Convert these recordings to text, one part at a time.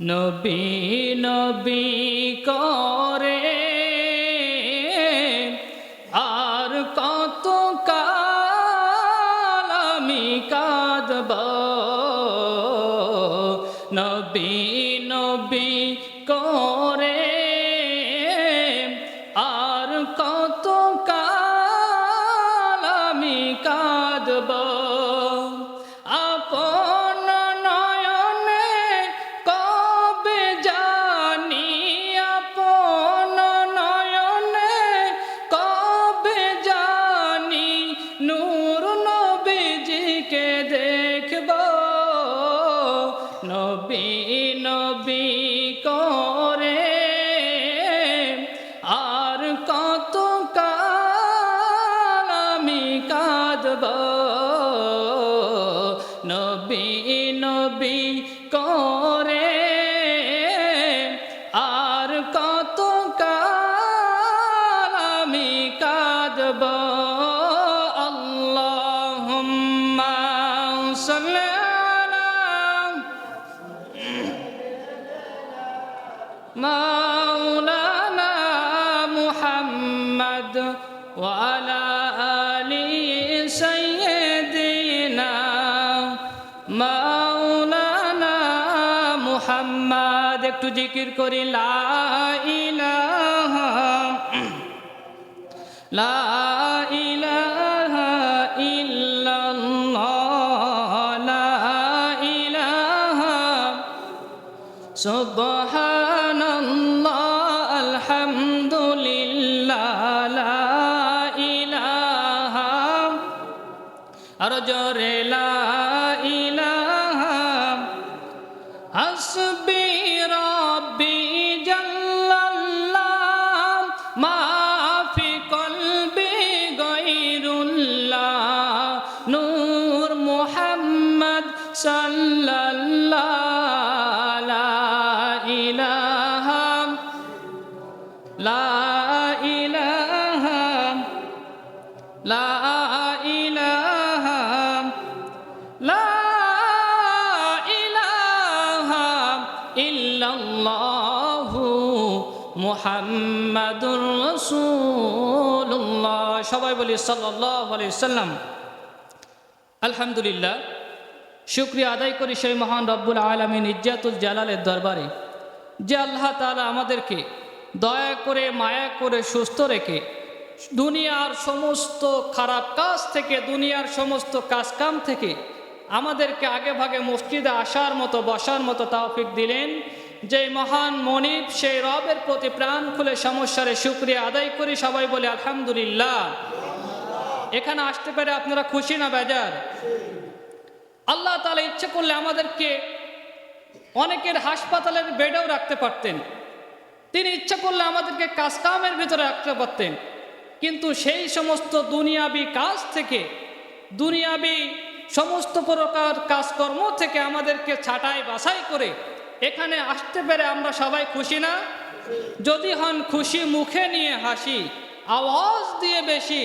নবী নবী করে আর কত কাল আমি কাঁদব, নবী নবী করে আর কত কাল আমি কাঁদব। আপন নয়নে কবে জানি, আপন নয়নে কবে জানি নূর নবীজিকে দেখব, নবী নবী করে আর কত কাল আমি কাঁদব, নবী নবী করে আর কত কাল আমি কাঁদব। আল্লাহুম্মা সাল্লি আলা মাওলানা মুহাম্মদ ওয়া আলা আলি সাইয়্যিদিনা মাওলানা মুহাম্মদ। একটু জিকির করি লা ইলাহা লা ইলাহা ইল্লাল্লাহ, লা ইলাহা সুবহানাল্লাহ আলহামদুলিল্লাহ, লা ইলাহা আর জোরে লা ইলাহা হাসবি রাব্বি জাল্লাল্লাহ মা ফি কলবি গায়রুল্লাহ নূর মুহাম্মদ সাল্লাল্লাহ, লা ইলাহা লা ইলাহা লা ইলাহা লা ইলাহা ইল্লাল্লাহু মুহাম্মাদুর রাসূলুল্লাহ। সবাই বলি সাল্লাল্লাহু আলাইহি সাল্লাম। আলহামদুলিল্লাহ, শুকরিয়া আদায় করি সেই মহান রব্বুল আলামিন ইজ্জাতুল জালালের দরবারে, যে আল্লাহ তাআলা আমাদেরকে দয়া করে মায়া করে সুস্থ রেখে দুনিয়ার সমস্ত খারাপ কাজ থেকে, দুনিয়ার সমস্ত কাজকাম থেকে আমাদেরকে আগে ভাগে মসজিদে আসার মতো, বসার মতো তৌফিক দিলেন। যে মহান মনিব সেই রবের প্রতি প্রাণ খুলে সমস্যারে শুকরিয়া আদায় করি। সবাই বলে আলহামদুলিল্লাহ। এখানে আসতে পেরে আপনারা খুশি না বেজার? আল্লাহ তাআলা ইচ্ছে করলে আমাদেরকে অনেকের হাসপাতালের বেডেও রাখতে পারতেন, তিনি ইচ্ছা করলে আমাদেরকে কাজকামের ভিতরে রাখতে পারতেন, কিন্তু সেই সমস্ত দুনিয়াবি কাজ থেকে, দুনিয়াবি সমস্ত প্রকার কাজকর্ম থেকে আমাদেরকে ছাঁটাই বাছাই করে এখানে আসতে পেরে আমরা সবাই খুশি না? যদি হন খুশি মুখে নিয়ে হাসি, আওয়াজ দিয়ে বেশি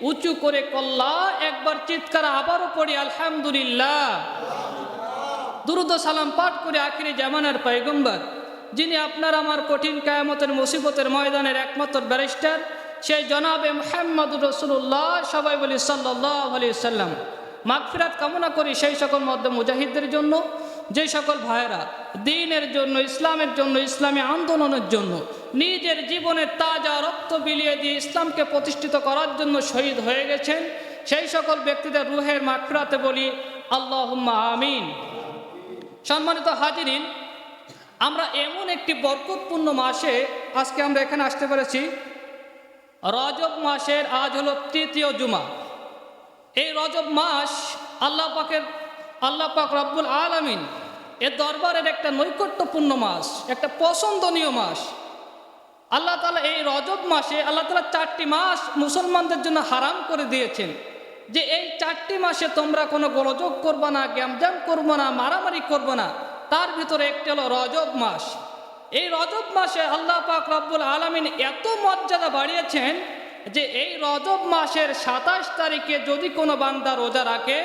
উঁচু করে কল্লা একবার চিৎকার আবারও পড়ি আলহামদুলিল্লাহ। দুরূদ ও সালাম পাঠ করে আখিরি জামানার পয়গম্বর, যিনি আপনার আমার কঠিন কিয়ামতের মুসিবতের ময়দানের একমাত্র ব্যারিস্টার, সেই জনাবে মুহাম্মদুর রাসূলুল্লাহ। সবাই বলি সাল্লাল্লাহু আলাইহি সাল্লাম। মাগফিরাত কামনা করি সেই সকল মধ্য মুজাহিদদের জন্য, যে সকল ভাইয়েরা দ্বীনের জন্য, ইসলামের জন্য, ইসলামী আন্দোলনের জন্য নিজের জীবনের তাজা রক্ত বিলিয়ে দিয়ে ইসলামকে প্রতিষ্ঠিত করার জন্য শহীদ হয়ে গেছেন, সেই সকল ব্যক্তিদের রুহের মাগফিরাতে বলি আল্লাহুম্মা আমিন। সম্মানিত হাজিরিন, আমরা এমন একটি বরকতপূর্ণ মাসে আজকে আমরা এখানে আসতে পেরেছি। রজব মাসের আজ হলো তৃতীয় জুমা। এই রজব মাস আল্লাহ পাক রব্বুল আলামিন এর দরবারের একটা নৈকট্যপূর্ণ মাস, একটা পছন্দনীয় মাস। আল্লাহ তাআলা এই রজব মাসে আল্লাহ তাআলা 4টি মাস মুসলমানদের জন্য হারাম করে দিয়েছেন, যে এই 4টি মাসে তোমরা কোনো গোলযোগ করবে না, গ্যামজাম করবে না, মারামারি করবে না। তার ভিতরে একটি হলো রজব মাস। এই রজব মাসে আল্লাহ পাক রব্বুল আলামিন এত মর্যাদা বাড়িয়েছেন যে এই রজব মাসের 27 তারিখে যদি কোনো বান্দা রোজা রাখে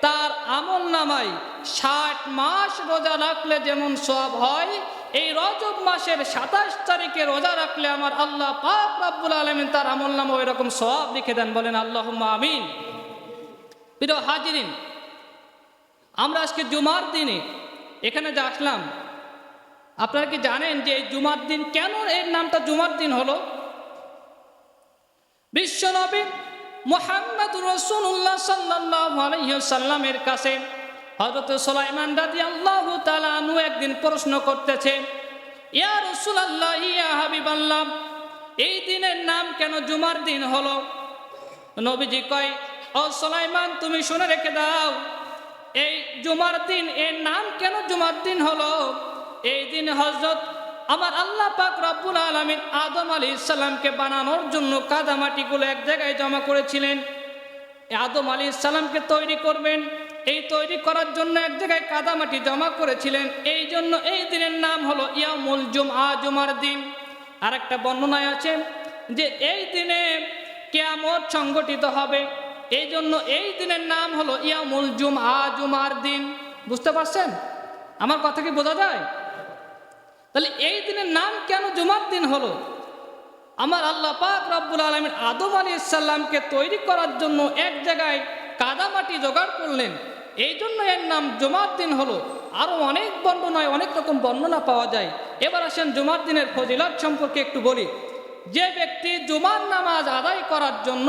তার আমল নামায় 60 মাস রোজা রাখলে যেমন সওয়াব হয়, এই রজব মাসের 27 তারিখে রোজা রাখলে আমার আল্লাহ পাক রব্বুল আলামিন তার আমল নামা ওই রকম সওয়াব লিখে দেন। বলেন আল্লাহুম্মা আমিন। প্রিয় হাজিরিন, আমরা আজকে জুমার দিনে এখানে যে আসলাম, আপনারা কি জানেন যে এই জুমার দিন কেন এর নামটা জুমার দিন হলো? বিশ্বনবী মুহাম্মদুর রাসূলুল্লাহ সাল্লাল্লাহু আলাইহি ওয়াসাল্লামের কাছে হযরত সুলাইমান রাদিয়াল্লাহু তাআলা আনহু একদিন প্রশ্ন করতেছে, ইয়া রাসূলুল্লাহ, ইয়া হাবিবাল্লাহ, এই দিনের নাম কেন জুমার দিন হলো? নবীজি কয়, ও সুলাইমান, তুমি শুনে রেখে দাও, এই জুমার দিন এর নাম কেন জুমার দিন হলো? এই দিন হযরত আমার আল্লাহ পাক রব্বুল আলামিন আদম আলাইহিস সালামকে বানানোর জন্য কাদামাটিগুলো এক জায়গায় জমা করেছিলেন। আদম আলাইহিস সালামকে তৈরি করবেন, এই তৈরি করার জন্য এক জায়গায় কাদামাটি জমা করেছিলেন। এই জন্য এই দিনের নাম হলো ইয়ামুল জুমআ, জুমার দিন। আর একটা বর্ণনায় আছে যে এই দিনে কিয়ামত সংগঠিত হবে, এই জন্য এই দিনের নাম হলো ইয়ামুল জুমআ, জুমার দিন। বুঝতে পারছেন? আমার কথা কি বোঝা যায়? তাহলে এই দিনের নাম কেন জুমার দিন হলো? আমার আল্লাহ পাক রব্বুল আলামিন আদম আলাইহিস সালামকে তৈরি করার জন্য এক জায়গায় কাদামাটি জোগাড় করলেন, এই জন্য এর নাম জুমার দিন হলো। আরও অনেক বর্ণনায় অনেক রকম বর্ণনা পাওয়া যায়। এবার আসেন জুমার দিনের ফজিলত সম্পর্কে একটু বলি। যে ব্যক্তি জুমার নামাজ আদায় করার জন্য,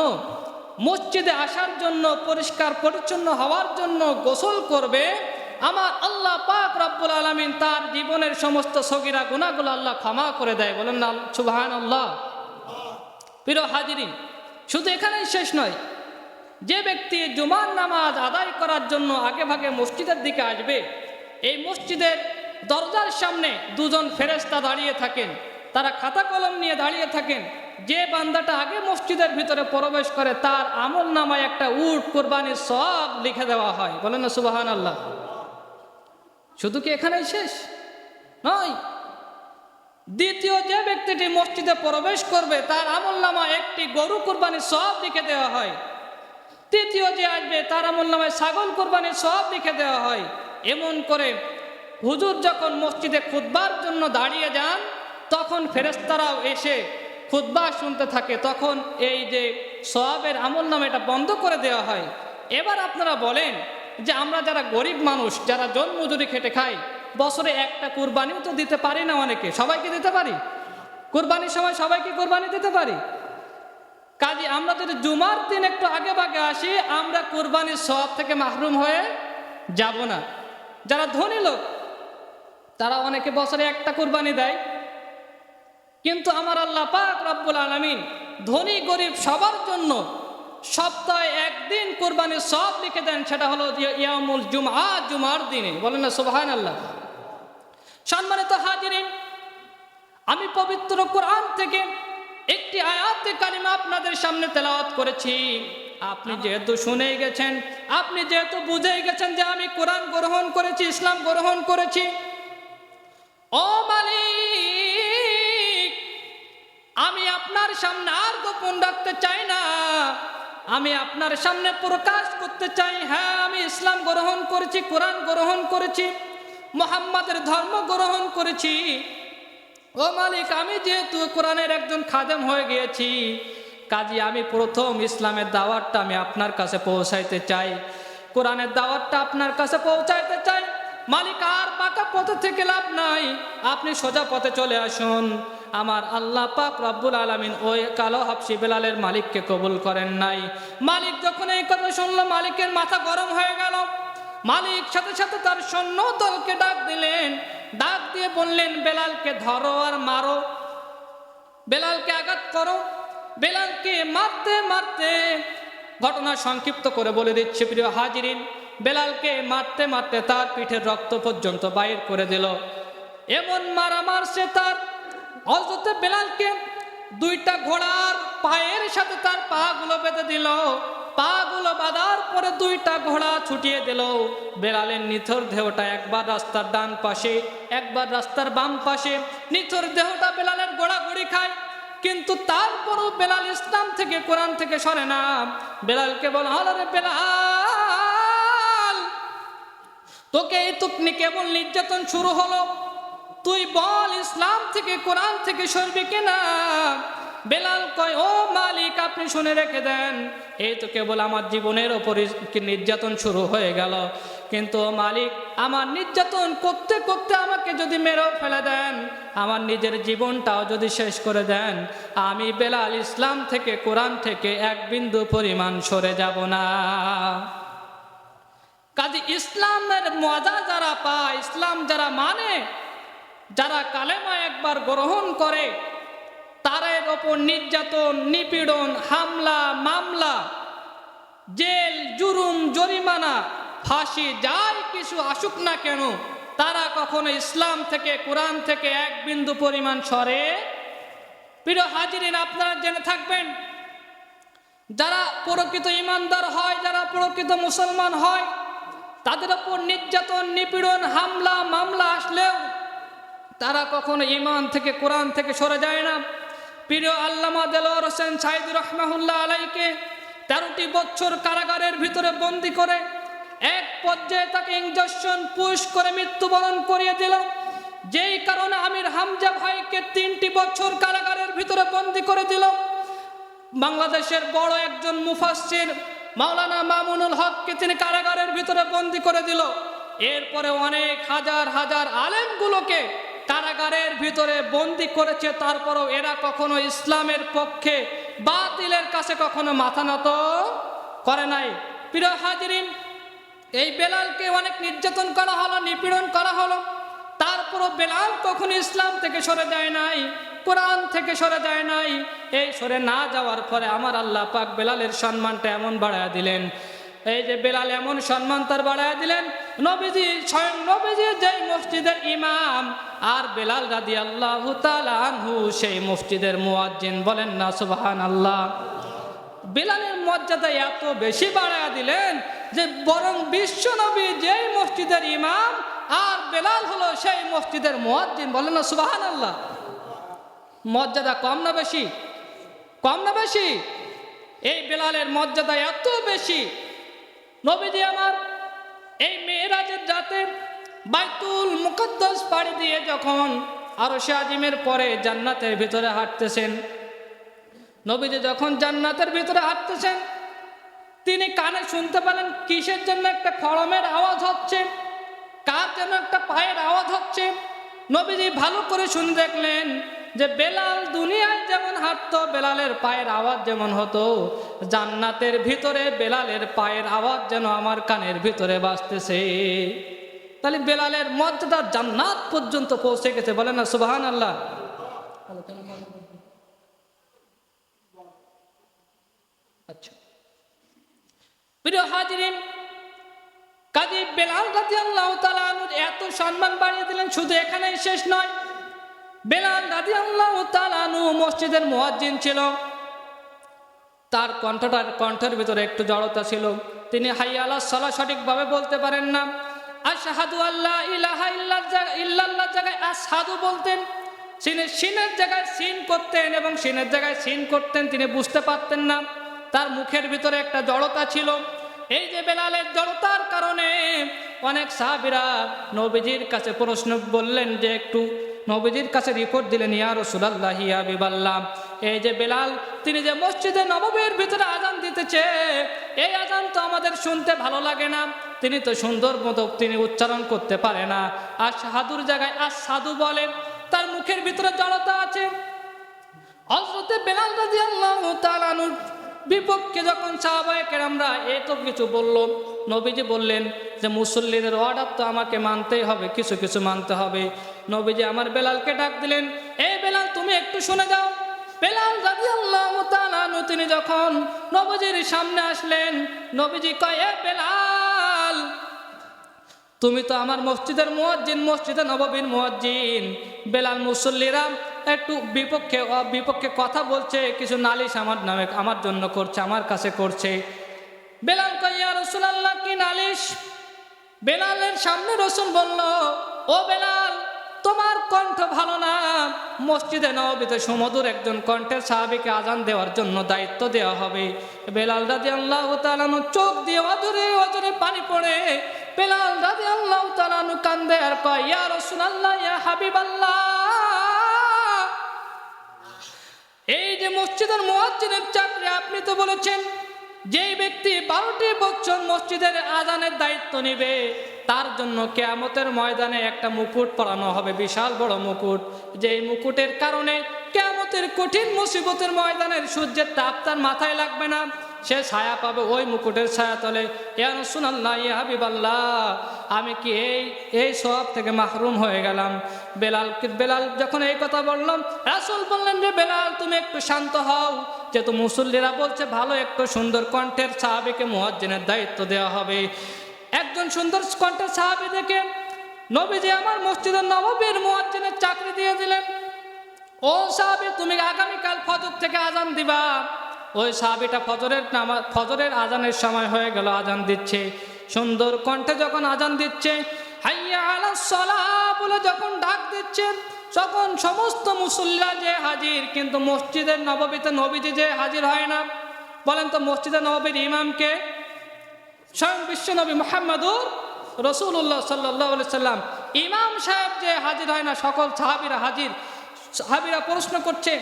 মসজিদে আসার জন্য, পরিষ্কার পরিচ্ছন্ন হওয়ার জন্য গোসল করবে, আমার আল্লাহ পাক রব্বুল আলামিন তার জীবনের সমস্ত সগীরা গুনাহগুলো আল্লাহ ক্ষমা করে দেয়। বলেন না সুবহানাল্লাহ। প্রিয় হাজিরিন, শুধু এখানেই শেষ নয়, যে ব্যক্তি জুমার নামাজ আদায় করার জন্য আগে ভাগে মসজিদের দিকে আসবে, এই মসজিদের দরজার সামনে দুজন ফেরেশতা দাঁড়িয়ে থাকেন, তারা খাতা কলম নিয়ে দাঁড়িয়ে থাকেন। যে বান্দাটা আগে মসজিদের ভিতরে প্রবেশ করে তার আমল নামায় একটা উট কুরবানির সওয়াব লিখে দেওয়া হয়। বলেন না সুবহানাল্লাহ। শুধু কি এখানেই শেষ নয়, দ্বিতীয় যে ব্যক্তিটি মসজিদে প্রবেশ করবে তার আমল নামায় একটি গরু কুরবানির সওয়াব লিখে দেওয়া হয়। তৃতীয় যে আসবে তার আমল নামায় ছাগল কুরবানির সওয়াব লিখে দেওয়া হয়। এমন করে হুজুর যখন মসজিদে খুতবার জন্য দাঁড়িয়ে যান, তখন ফেরেশতারাও এসে খুতবা শুনতে থাকে, তখন এই যে সওয়াবের আমল নামা এটা বন্ধ করে দেওয়া হয়। এবার আপনারা বলেন যে আমরা যারা গরিব মানুষ, যারা জন্মজুরি খেটে খাই, বছরে একটা কুরবানিও তো দিতে পারি না। অনেকে, সবাইকে দিতে পারি? কুরবানির সময় সবাইকে কুরবানি দিতে পারি? কাজে আমরা যদি জুমার দিন একটু আগে ভাগে আসি, আমরা কুরবানির সওয়াব থেকে মাহরুম হয়ে যাব না। যারা ধনী লোক তারা অনেকে বছরে একটা কুরবানি দেয়, কিন্তু আমার আল্লাহ পাক রব্বুল আলামিন ধনী গরিব সবার জন্য সপ্তাহে একদিন কুরবানির সওয়াব লিখে দেন, সেটা হলো ইয়ামুল জুমআ, জুমার দিনে। বলেন না সুবহানাল্লাহ। সম্মানিত হাজিরিন, আমি পবিত্র কোরআন থেকে একটি আয়াতে কারিমা আপনাদের সামনে তেলাওয়াত করেছি। আপনি যেহেতু শুনেই গেছেন, আপনি যেহেতু বুঝেই গেছেন যে আমি কোরআন গ্রহণ করেছি, ইসলাম গ্রহণ করেছি, ও মালিক, আমি আপনার সামনে আর গোপন রাখতে চাই না, আমি আপনার সামনে প্রকাশ করতে চাই, হ্যাঁ আমি ইসলাম গ্রহণ করেছি, কোরআন গ্রহণ করেছি, মুহাম্মাদের ধর্ম গ্রহণ করেছি। ও মালিক, আমি যেহেতু কোরআনের একজন খাদেম হয়ে গিয়েছি, কাজী আমি প্রথম ইসলামের দাওয়াতটা আমি আপনার কাছে পৌঁছাইতে চাই, কোরআনের দাওয়াতটা আপনার কাছে পৌঁছাইতে চাই। মালিক, আর বাঁকা পথে থেকে লাভ নাই, আপনি সোজা পথে চলে আসুন। আমার আল্লাহ পাক রব্বুল আলামিন ওই কালো হাবশী বেলালের মালিককে কবুল করেন নাই। মালিক যখন এই কথা শুনলো, মালিকের মাথা গরম হয়ে গেল। মালিক সাথে সাথে তার সৈন্য দলকে ডাক দিলেন, ডাক দিয়ে বললেন, বেলালকে ধরো আর মারো, বেলালকে আঘাত করো। বেলালকে মারতে মারতে, ঘটনা সংক্ষিপ্ত করে বলে দিচ্ছি প্রিয় হাজিরিন, বেলালকে মারতে মারতে তার পিঠের রক্ত পর্যন্ত বাইর করে দিল। এমন মারা মারছে তার হযরত বেলালকে দুইটা ঘোড়ার পায়ের সাথে তার পা গুলো বেঁধে দিল। পা গুলো বাঁধার পরে দুইটা ঘোড়া ছুটিয়ে দিল। বেলালের নিথর দেহটা একবার রাস্তার ডান পাশে, একবার রাস্তার বাম পাশে, নিথর দেহটা বেলালের গোড়াগড়ি খায়। কিন্তু তারপরও বেলাল ইসলাম থেকে, কোরআন থেকে সরে না। বেলালকে বলা হলো, রে বেলাল, তোকে এই তুকনি কেবল নির্যাতন শুরু হলো, তুই বল ইসলাম থেকে কোরআন থেকে সরবি কিনা। বেলাল কয়, ও মালিক আপনি শুনে রেখে দেন, এই তো কেবল আমার জীবনের ওপরে নির্যাতন শুরু হয়ে গেল, কিন্তু ও মালিক আমার নির্যাতন করতে করতে আমাকে যদি মেরেও ফেলে দেন, আমার নিজের জীবনটাও যদি শেষ করে দেন, আমি বেলাল ইসলাম থেকে কোরআন থেকে এক বিন্দু পরিমাণ সরে যাব না। কাজে ইসলামের মজা যারা পায়, ইসলাম যারা মানে, যারা কালেমা একবার গ্রহণ করে, তাদের ওপর নির্যাতন, নিপীড়ন, হামলা, মামলা, জেল, জুলুম, জরিমানা, ফাঁসি যাই কিছু আসুক না কেন, তারা কখনো ইসলাম থেকে কোরআন থেকে এক বিন্দু পরিমাণ সরে। প্রিয় হাজিরিন, আপনারা জেনে থাকবেন, যারা প্রকৃত ইমানদার হয়, যারা প্রকৃত মুসলমান হয়, তাদের ওপর নির্যাতন, নিপীড়ন, হামলা, মামলা আসলেও তারা কখনো ইমান থেকে কোরআন থেকে সরে যায় না। প্রিয় আল্লামা দেলোয়ার হোসেন সাঈদী রাহমাহুল্লাহ আলাইকে 13টি বছর কারাগারের ভিতরে বন্দী করে এক পর্যায়ে তাকে ইনজেকশন পুশ করে মৃত্যুবরণ করিয়ে দিল। যেই কারণে আমির হামজা ভাইকে 3টি বছর কারাগারের ভিতরে বন্দী করে দিল। বাংলাদেশের বড় একজন মুফাসসির মাওলানা মামুনুল হককে তিনি কারাগারের ভিতরে বন্দী করে দিল। এরপরে অনেক হাজার হাজার আলেমগুলোকে কারাগারের ভিতরে বন্দী করেছে, তারপরেও এরা কখনো ইসলামের পক্ষে, বাতিলের কাছে কখনো মাথা নত করে নাই। প্রিয় হাজিরিন, এই বেলালকে অনেক নির্যাতন করা হলো, নিপীড়ন করা হলো, তারপরও বেলাল কখনো ইসলাম থেকে সরে যায় নাই, কোরআন থেকে সরে যায় নাই। এই সরে না যাওয়ার পরে আমার আল্লাহ পাক বেলালের সম্মানটা এমন বাড়ায় দিলেন, এই যে বেলাল এমন সম্মান তার বাড়ায় দিলেন, নবীজি স্বয়ং নবীজি যেই মসজিদের ইমাম, আর বেলাল রাদিয়াল্লাহু তাআলা আনহু সেই মসজিদের মুয়াজ্জিন। বলেন না সুবহানাল্লাহ। বেলালের মর্যাদা এত বেশি বাড়ায় দিলেন যে বরং বিশ্ব নবী যেই মসজিদের ইমাম, আর বেলাল হলো সেই মসজিদের মুয়াজ্জিন। বলেন না সুবহানাল্লাহ। মর্যাদা কম না বেশি? কম না বেশি? এই বেলালের মর্যাদা এত বেশি, নবীজি আমার এই মেরাজের রাতে বাইতুল মুকদ্দাস পাড়ি দিয়ে যখন আরশে আজিমের পরে জান্নাতের ভিতরে হাঁটতেছেন, নবীজি যখন জান্নাতের ভিতরে হাঁটতেছেন, তিনি কানে শুনতে পেলেন কিসের জন্য একটা খড়মের আওয়াজ হচ্ছে, কার যেন একটা পায়ের আওয়াজ হচ্ছে। নবীজি ভালো করে শুনে দেখলেন যে বেলাল দুনিয়ায় যেমন হাঁটতো, বেলালের পায়ের আওয়াজ যেমন হতো, জান্নাতের ভিতরে বেলালের পায়ের আওয়াজ যেন আমার কানের ভিতরে বাজতেছে। তাহলে বেলালের মর্যাদা জান্নাত পর্যন্ত পৌঁছে গেছে। বলেন না সুবহানাল্লাহ। আচ্ছা প্রিয় হাজিরিন, কাজী বেলাল রাদিয়াল্লাহু তাআলা আনহুর এত সম্মান বাড়িয়ে দিলেন, শুধু এখানেই শেষ নয়। বেলাল রাদিয়াল্লাহু তাআলা আনহু মসজিদের মুয়াজ্জিন ছিল, তার কণ্ঠের ভিতরে একটু জড়তা ছিল, তিনি হাইয়া আলাস সালাহ সঠিকভাবে বলতে পারেন না। আশহাদু আল্লা ইলাহা ইল্লাল্লাহ জায়গায় আশহাদু বলতেন, সিনের জায়গায় সিন করতেন এবং সিনের জায়গায় সিন করতেন, তিনি বুঝতে পারতেন না। তার মুখের ভিতরে একটা জড়তা ছিল। এই যে বেলালের জড়তার কারণে অনেক সাহাবীরা নবীজির কাছে প্রশ্ন বললেন, যে একটু নবীজির কাছে রিপোর্ট দিলেন, ইয়া রাসূলুল্লাহ ইয়া হাবিবাল্লাহ, এই যে বেলাল তিনি যে মসজিদে নববীর ভিতরে আজান দিতেছে, এই আজান তো আমাদের শুনতে ভালো লাগে না, তিনি তো সুন্দর মতো তিনি উচ্চারণ করতে পারে না, আশহাদুর জায়গায় আশহাদু বলেন, তার মুখের ভিতরে জড়তা আছে। হযরতে বেলাল রাদিয়াল্লাহু তাআলা আনহুর বিপক্ষে যখন সাহাবায়ে কেরামরা এত কিছু বলল, নবীজি বললেন যে মুসল্লিদের অর্ডার তো আমাকে মানতেই হবে, কিছু কিছু মানতে হবে। নবীজি আমার বেলালকে ডাক দিলেন, এ বেলাল তুমি একটু শুনে যাও। বেলাল রাদিয়াল্লাহু তাআলা আনহু তিনি যখন নবীজির সামনে আসলেন, নবীজি কয়, এ বেলাল তুমি তো আমার মসজিদের মুয়াজ্জিন, মসজিদে নববীর মুয়াজ্জিন। বেলাল মুসল্লিরা একটু বিপক্ষে কথা বলছে, কিছু নালিশ আমার নামে আমার জন্য করছে, আমার কাছে করছে। বেলাল কয়, ইয়া রাসূলুল্লাহ কি নালিশ? বেলালের সামনে রাসূল বলল, ও বেলাল তোমার কণ্ঠ ভালো না, মসজিদে নববীতে সুমধুর একজন কণ্ঠের সাহাবীকে আজান দেওয়ার জন্য দায়িত্ব দেওয়া হবে। বেলাল রাদিয়াল্লাহু তাআলা চোখ দিয়ে অজরে অজরে পানি পড়ে বেলাল রাদিয়াল্লাহু তাআলা আনহু কান্দে আর কয়, ইয়া রাসূলুল্লাহ, ইয়া হাবিবাল্লাহ, এই যে মসজিদের মুয়াজ্জিনের চাকরি, আপনি তো বলেছেন যেই ব্যক্তি 12টি বছর মসজিদের আযানের দায়িত্ব নেবে তার জন্য কিয়ামতের ময়দানে একটা মুকুট পরানো হবে, বিশাল বড় মুকুট। যেই মুকুটের কারণে কিয়ামতের কঠিন মুসিবতের ময়দানের সূর্যের তাপ তার মাথায় লাগবে না, সে ছায়া পাবে ওই মুকুটের ছায়া তলে। ইয়া রাসূলুল্লাহ, ইয়া হাবিবাল্লাহ, আমি কি এই সওয়াব থেকে মাহরুম হয়ে গেলাম? বেলাল যখন এই কথা বললাম, রাসূল বললেন যে বেলাল, তুমি একটু শান্ত হও, যেহেতু মুসল্লিরা বলছে ভালো একটু সুন্দর কণ্ঠের সাহাবীকে মুয়াজ্জিনের দায়িত্ব দেওয়া হবে। একজন সুন্দর কণ্ঠের সাহাবী দেখে নবীজি আমার মসজিদের নববীর মুয়াজ্জিনের চাকরি দিয়ে দিলেন। ও সাহাবী, তুমি আগামীকাল ফজর থেকে আজান দিবা। ওই সাহাবীটা ফজরের আজানের সময় হয়ে গেল, আজান দিচ্ছে, সুন্দর কণ্ঠে যখন আজান দিচ্ছে, হাইয়া আলাস সালাহ বলে যখন ডাক দিচ্ছে, তখন সমস্ত মুসল্লিরা যে হাজির, কিন্তু মসজিদের নববীতে নবীজি যে হাজির হয় না। বলেন তো, মসজিদের নববীর ইমামকে? স্বয়ং বিশ্বনবী মুহাম্মদুর রাসূলুল্লাহ সাল্লাল্লাহু আলাইহি সাল্লাম। ইমাম সাহেব যে হাজির হয় না, সকল সাহাবীরা হাজির। সাহাবীরা প্রশ্ন করছে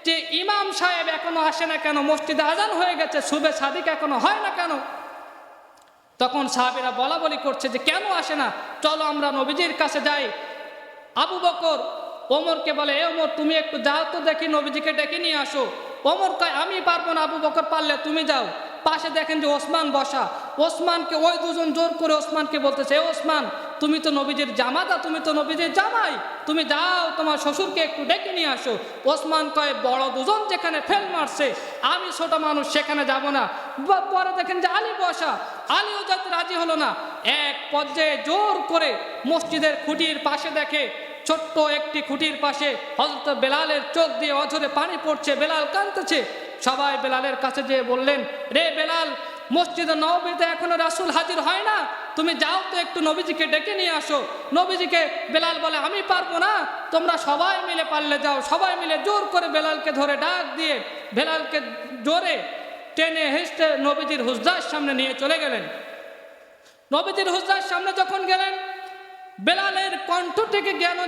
যে ইমাম সাহেব এখনো আসে না কেন? মসজিদে আজান হয়ে গেছে, সুবে সাদিক এখনো হয় না কেন? তখন সাহাবীরা বলা বলি করছে যে কেন আসে না, চলো আমরা নবীজির কাছে যাই। আবু বকর ওমরকে বলে, এ ওমর, তুমি একটু যাও তো দেখি, নবীজিকে ডেকে নিয়ে আসো। ওমর কয়, আমি পারবো না। আবু বকর, পারলে তুমি যাও। পাশে দেখেন যে ওসমান বসা, ওসমানকে ওই দুজন জোর করে ওসমানকে বলতেছে, এ ওসমান, তুমি তো নবীজির জামাতা, তুমি তো নবীজির জামাই, তুমি যাও তোমার শ্বশুরকে একটু ডেকে নিয়ে আসো। ওসমান কয়, বড় দুজন যেখানে ফেল মারছে, আমি ছোট মানুষ, সেখানে যাব না। পরে দেখেন যে আলী বসা, আলীও যাতে রাজি হলো না। এক পর্যায়ে জোর করে মসজিদের খুঁটির পাশে দেখে, ছোট্ট একটি খুঁটির পাশে হযরত বেলালের চোখ দিয়ে অঝরে পানি পড়ছে, বেলাল কাঁদতেছে। সবাই বেলালের কাছে যেয়ে বললেন, রে বেলাল, মসজিদে নববীতে এখনো রাসূল হাজির হয় না, তুমি যাও তো একটু নবীজিকে ডেকে নিয়ে আসো। নবীজিকে বেলাল বলে, আমি পারবো না, তোমরা সবাই মিলে পারলে যাও। সবাই মিলে জোর করে বেলালকে ধরে ডাক দিয়ে বেলালকে জোরে টেনে হেঁচড়ে নবীজির হুজরার সামনে নিয়ে চলে গেলেন। নবীজির হুজরার সামনে যখন গেলেন, বেলালের কণ্ঠ থেকে জ্ঞান